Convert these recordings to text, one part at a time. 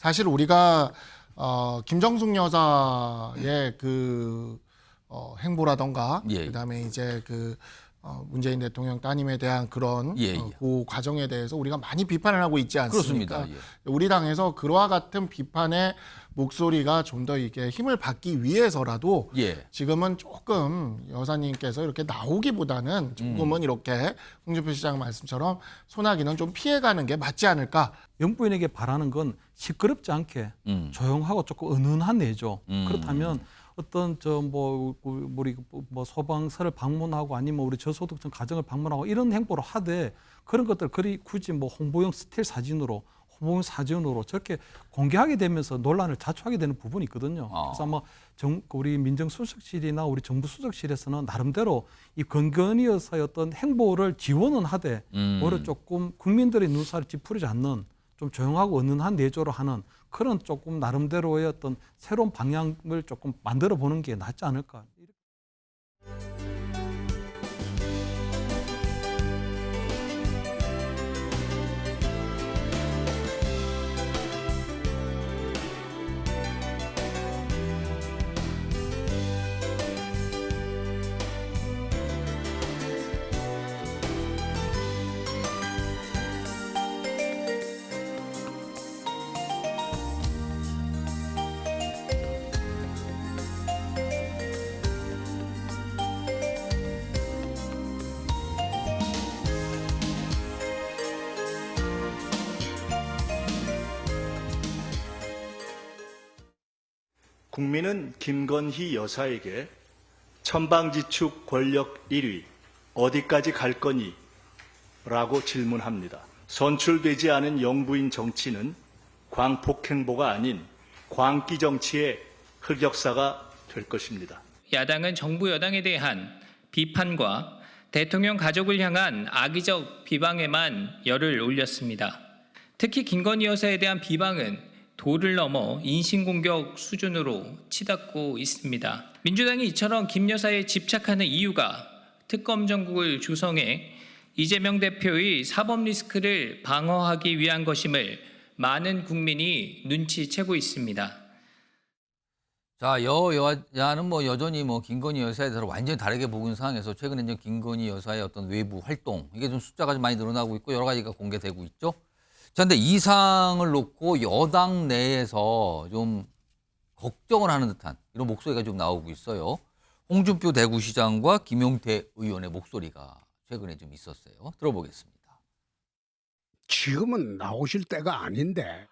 사실 우리가 김정숙 여사의 행보라던가 예. 그다음에 이제 문재인 대통령 따님에 대한 그런 예. 그 과정에 대해서 우리가 많이 비판을 하고 있지 않습니까? 그렇습니다. 예. 우리 당에서 그와 같은 비판의 목소리가 좀 더 이게 힘을 받기 위해서라도 예. 지금은 조금 여사님께서 이렇게 나오기보다는 조금은 이렇게 홍준표 시장 말씀처럼 소나기는 좀 피해가는 게 맞지 않을까? 영부인에게 바라는 건 시끄럽지 않게 조용하고 조금 은은한 내조. 그렇다면 어떤 우리 소방서를 방문하고 아니면 우리 저소득층 가정을 방문하고 이런 행보를 하되 그런 것들 굳이 홍보용 스틸 사진으로 홍보용 사진으로 저렇게 공개하게 되면서 논란을 자초하게 되는 부분이 있거든요. 그래서 아마 우리 민정수석실이나 우리 정부수석실에서는 나름대로 이 건건히 여사의 어떤 행보를 지원은 하되 오히려 조금 국민들의 눈살을 찌푸리지 않는 좀 조용하고 은은한 내조를 하는 그런 조금 나름대로의 어떤 새로운 방향을 조금 만들어 보는 게 낫지 않을까. 국민은 김건희 여사에게 천방지축 권력 1위 어디까지 갈 거니? 라고 질문합니다. 선출되지 않은 영부인 정치는 광폭행보가 아닌 광기 정치의 흑역사가 될 것입니다. 야당은 정부 여당에 대한 비판과 대통령 가족을 향한 악의적 비방에만 열을 올렸습니다. 특히 김건희 여사에 대한 비방은 도를 넘어 인신공격 수준으로 치닫고 있습니다. 민주당이 이처럼 김 여사에 집착하는 이유가 특검 정국을 조성해 이재명 대표의 사법 리스크를 방어하기 위한 것임을 많은 국민이 눈치채고 있습니다. 자, 여야는 여전히 김건희 여사에 대해서 완전히 다르게 보고 있는 상황에서 최근에 이제 김건희 여사의 어떤 외부 활동 이게 좀 숫자가 좀 많이 늘어나고 있고 여러 가지가 공개되고 있죠. 자, 근데 이 사항을 놓고 여당 내에서 좀 걱정을 하는 듯한 이런 목소리가 좀 나오고 있어요. 홍준표 대구시장과 김용태 의원의 목소리가 최근에 좀 있었어요. 들어보겠습니다. 지금은 나오실 때가 아닌데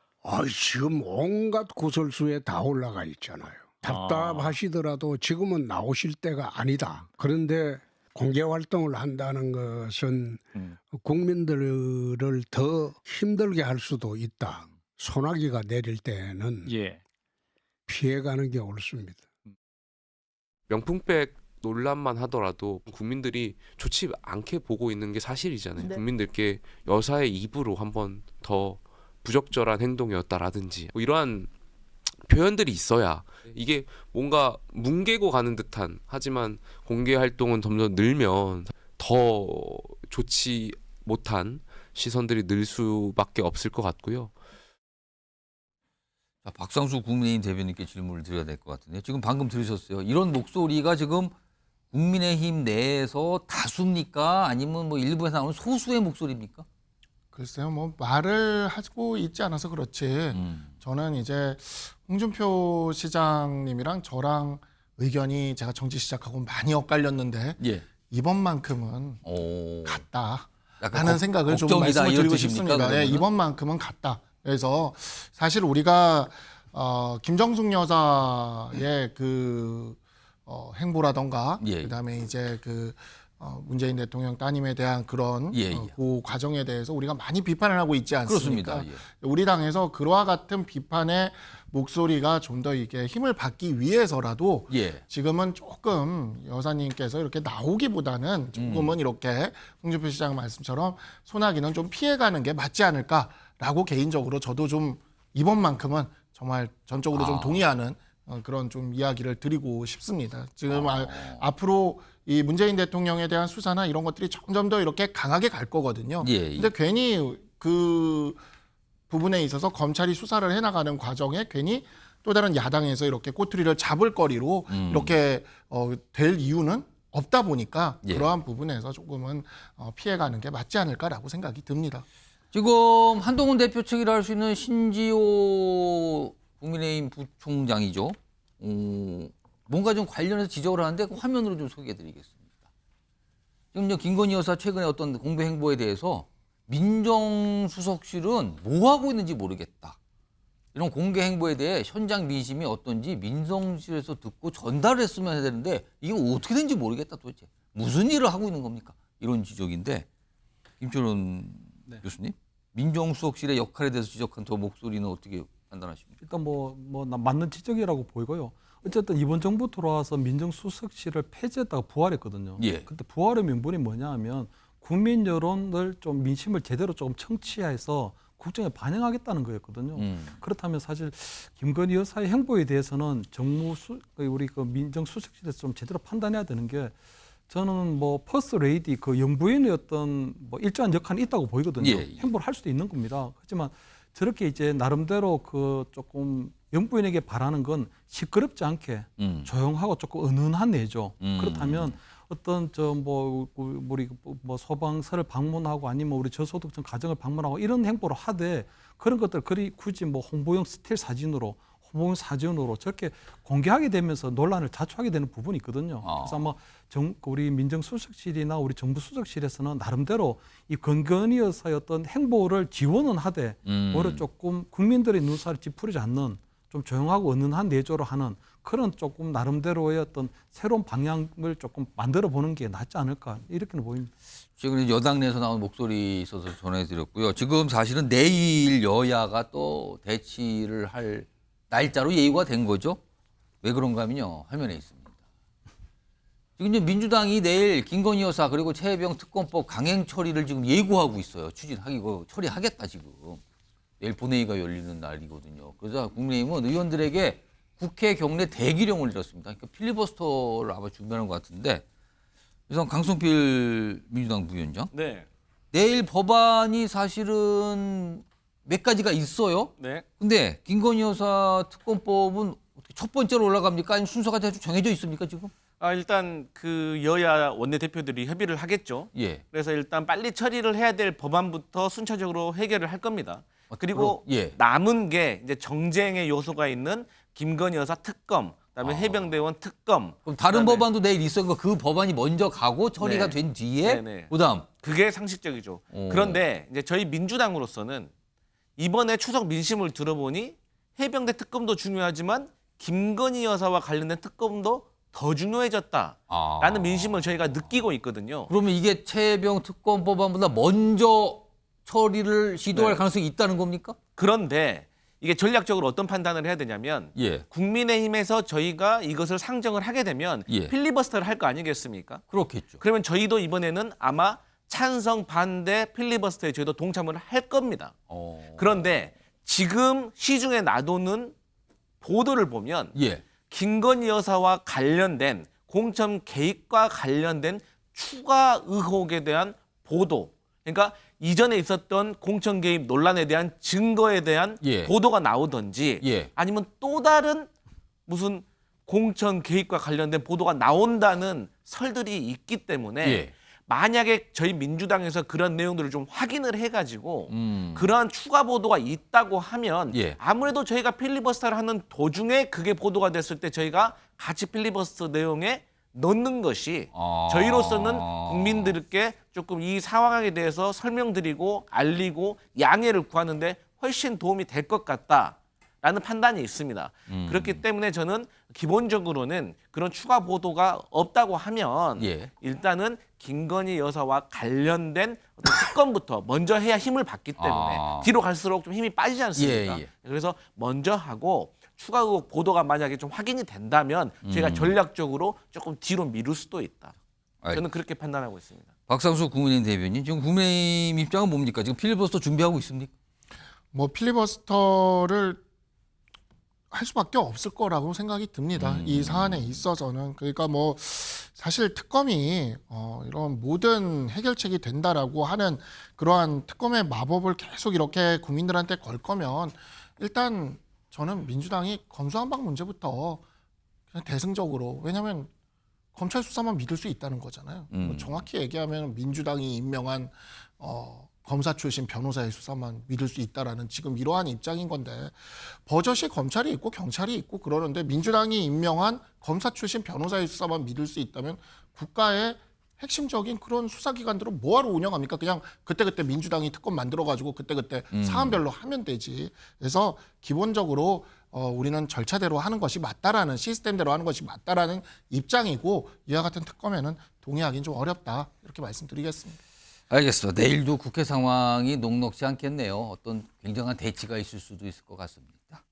지금 온갖 구설수에 다 올라가 있잖아요. 답답하시더라도 지금은 나오실 때가 아니다. 그런데 공개 활동을 한다는 것은 국민들을 더 힘들게 할 수도 있다. 소나기가 내릴 때는 피해가는 게 옳습니다. 명품백 논란만 하더라도 국민들이 좋지 않게 보고 있는 게 사실이잖아요. 네. 국민들께 여사의 입으로 한번 더 부적절한 행동이었다라든지 이러한 표현들이 있어야 이게 뭔가 뭉개고 가는 듯한 하지만 공개 활동은 점점 늘면 더 좋지 못한 시선들이 늘 수밖에 없을 것 같고요. 자, 박상수 국민의힘 대변인께 질문을 드려야 될 것 같은데 지금 방금 들으셨어요. 이런 목소리가 지금 국민의힘 내에서 다수입니까? 아니면 일부에서 나오는 소수의 목소리입니까? 글쎄요, 말을 하고 있지 않아서 그렇지. 저는 이제 홍준표 시장님이랑 저랑 의견이 제가 정치 시작하고 많이 엇갈렸는데 이번만큼은 같다 하는 생각을 좀 말씀을 드리고 싶습니다. 네, 이번만큼은 같다. 그래서 사실 우리가 김정숙 여사의 행보라던가 그다음에 이제 문재인 대통령 따님에 대한 그런 그 과정에 대해서 우리가 많이 비판을 하고 있지 않습니까? 그렇습니다. 우리 당에서 그와 같은 비판의 목소리가 좀 더 이게 힘을 받기 위해서라도 지금은 조금 여사님께서 이렇게 나오기보다는 조금은 이렇게 홍준표 시장 말씀처럼 소나기는 좀 피해가는 게 맞지 않을까라고 개인적으로 저도 좀 이번만큼은 정말 전적으로 좀 동의하는 그런 좀 이야기를 드리고 싶습니다. 지금 앞으로 이 문재인 대통령에 대한 수사나 이런 것들이 점점 더 이렇게 강하게 갈 거거든요. 근데 괜히 부분에 있어서 검찰이 수사를 해나가는 과정에 괜히 또 다른 야당에서 이렇게 꼬투리를 잡을 거리로 이렇게 될 이유는 없다 보니까 예. 그러한 부분에서 조금은 피해가는 게 맞지 않을까라고 생각이 듭니다. 지금 한동훈 대표 측이라 할 수 있는 신지호 국민의힘 부총장이죠. 뭔가 좀 관련해서 지적을 하는데 그 화면으로 좀 소개해드리겠습니다. 지금 김건희 여사 최근에 어떤 공개 행보에 대해서 민정수석실은 뭐 하고 있는지 모르겠다. 이런 공개 행보에 대해 현장 민심이 어떤지 민정실에서 듣고 전달을 했으면 해야 되는데 이게 어떻게 된지 모르겠다 도대체. 무슨 일을 하고 있는 겁니까? 이런 지적인데 김철원 교수님, 민정수석실의 역할에 대해서 지적한 저 목소리는 어떻게 판단하십니까? 일단 맞는 지적이라고 보이고요. 어쨌든 이번 정부 들어와서 민정수석실을 폐지했다가 부활했거든요. 예. 그때 부활의 명분이 뭐냐 하면 국민 여론을 좀 민심을 제대로 조금 청취해서 국정에 반영하겠다는 거였거든요. 그렇다면 사실 김건희 여사의 행보에 대해서는 우리 그 민정수석실에서 좀 제대로 판단해야 되는 게 저는 퍼스트 레이디 그 영부인의 어떤 일정한 역할이 있다고 보이거든요. 예, 예. 행보를 할 수도 있는 겁니다. 하지만 저렇게 이제 나름대로 그 조금 영부인에게 바라는 건 시끄럽지 않게 조용하고 조금 은은한 내죠. 그렇다면 어떤 우리 소방서를 방문하고 아니면 우리 저소득층 가정을 방문하고 이런 행보를 하되 그런 것들 굳이 홍보용 스틸 사진으로 홍보용 사진으로 저렇게 공개하게 되면서 논란을 자초하게 되는 부분이 있거든요. 그래서 아마 우리 민정수석실이나 우리 정부수석실에서는 나름대로 이 김건희 여사의 어떤 행보를 지원은 하되 오히려 조금 국민들의 눈살을 찌푸리지 않는 좀 조용하고 은은한 내조를 하는 그런 조금 나름대로의 어떤 새로운 방향을 조금 만들어 보는 게 낫지 않을까 이렇게는 보입니다. 최근에 여당 내에서 나온 목소리 있어서 전해드렸고요. 지금 사실은 내일 여야가 또 대치를 할 날짜로 예고가 된 거죠. 왜 그런가 하면요. 화면에 있습니다. 지금 이제 민주당이 내일 김건희 여사 그리고 최혜병 특검법 강행 처리를 지금 예고하고 있어요. 추진하기고 처리하겠다 지금. 내일 본회의가 열리는 날이거든요. 그래서 국민의힘은 의원들에게 국회 경내 대기령을 내렸습니다. 그러니까 필리버스터를 아마 준비하는 것 같은데 그래서 강성필 민주당 부위원장. 네. 내일 법안이 사실은 몇 가지가 있어요. 네. 근데 김건희 여사 특검법은 어떻게 첫 번째로 올라갑니까? 아니면 순서가 대충 정해져 있습니까 지금? 일단 그 여야 원내대표들이 협의를 하겠죠. 예. 그래서 일단 빨리 처리를 해야 될 법안부터 순차적으로 해결을 할 겁니다. 그리고 예. 남은 게 이제 정쟁의 요소가 있는 김건희 여사 특검, 그다음에 해병대원 특검. 그럼 다른 그다음에 법안도 내일 있어요. 그 법안이 먼저 가고 처리가 네. 된 뒤에 네네. 그다음. 그게 상식적이죠. 그런데 이제 저희 민주당으로서는 이번에 추석 민심을 들어보니 해병대 특검도 중요하지만 김건희 여사와 관련된 특검도 더 중요해졌다라는 민심을 저희가 느끼고 있거든요. 그러면 이게 최혜병 특검 법안보다 먼저 처리를 시도할 네. 가능성이 있다는 겁니까? 그런데 이게 전략적으로 어떤 판단을 해야 되냐면 예. 국민의힘에서 저희가 이것을 상정을 하게 되면 예. 필리버스터를 할 거 아니겠습니까? 그렇겠죠. 그러면 저희도 이번에는 아마 찬성 반대 필리버스터에 저희도 동참을 할 겁니다. 그런데 지금 시중에 나도는 보도를 보면 예. 김건희 여사와 관련된 공천 개입과 관련된 추가 의혹에 대한 보도, 그러니까 이전에 있었던 공천 개입 논란에 대한 증거에 대한 예. 보도가 나오든지 예. 아니면 또 다른 무슨 공천 개입과 관련된 보도가 나온다는 설들이 있기 때문에 예. 만약에 저희 민주당에서 그런 내용들을 좀 확인을 해가지고 그러한 추가 보도가 있다고 하면 예. 아무래도 저희가 필리버스터를 하는 도중에 그게 보도가 됐을 때 저희가 같이 필리버스터 내용에 넣는 것이 저희로서는 국민들께 조금 이 상황에 대해서 설명드리고 알리고 양해를 구하는데 훨씬 도움이 될 것 같다라는 판단이 있습니다. 그렇기 때문에 저는 기본적으로는 그런 추가 보도가 없다고 하면 예. 일단은 김건희 여사와 관련된 어떤 특검부터 먼저 해야 힘을 받기 때문에 뒤로 갈수록 좀 힘이 빠지지 않습니까? 예, 예. 그래서 먼저 하고 추가 의혹 보도가 만약에 좀 확인이 된다면 저희가 전략적으로 조금 뒤로 미룰 수도 있다. 저는 그렇게 판단하고 있습니다. 박상수 국민의힘 대변인, 지금 국민의힘 입장은 뭡니까? 지금 필리버스터 준비하고 있습니까? 필리버스터를 할 수밖에 없을 거라고 생각이 듭니다. 이 사안에 있어서는. 그러니까 사실 특검이 이런 모든 해결책이 된다라고 하는 그러한 특검의 마법을 계속 이렇게 국민들한테 걸 거면 일단 저는 민주당이 검수완박 문제부터 그냥 대승적으로, 왜냐하면 검찰 수사만 믿을 수 있다는 거잖아요. 뭐 정확히 얘기하면 민주당이 임명한 검사 출신 변호사의 수사만 믿을 수 있다라는 지금 이러한 입장인 건데, 버젓이 검찰이 있고 경찰이 있고 그러는데 민주당이 임명한 검사 출신 변호사의 수사만 믿을 수 있다면 국가의 핵심적인 그런 수사기관들은 뭐하러 운영합니까? 그냥 그때그때 민주당이 특검 만들어가지고 그때그때 사안별로 하면 되지. 그래서 기본적으로 우리는 절차대로 하는 것이 맞다라는, 시스템대로 하는 것이 맞다라는 입장이고, 이와 같은 특검에는 동의하기는 좀 어렵다, 이렇게 말씀드리겠습니다. 알겠습니다. 내일도 국회 상황이 녹록지 않겠네요. 어떤 굉장한 대치가 있을 수도 있을 것 같습니다.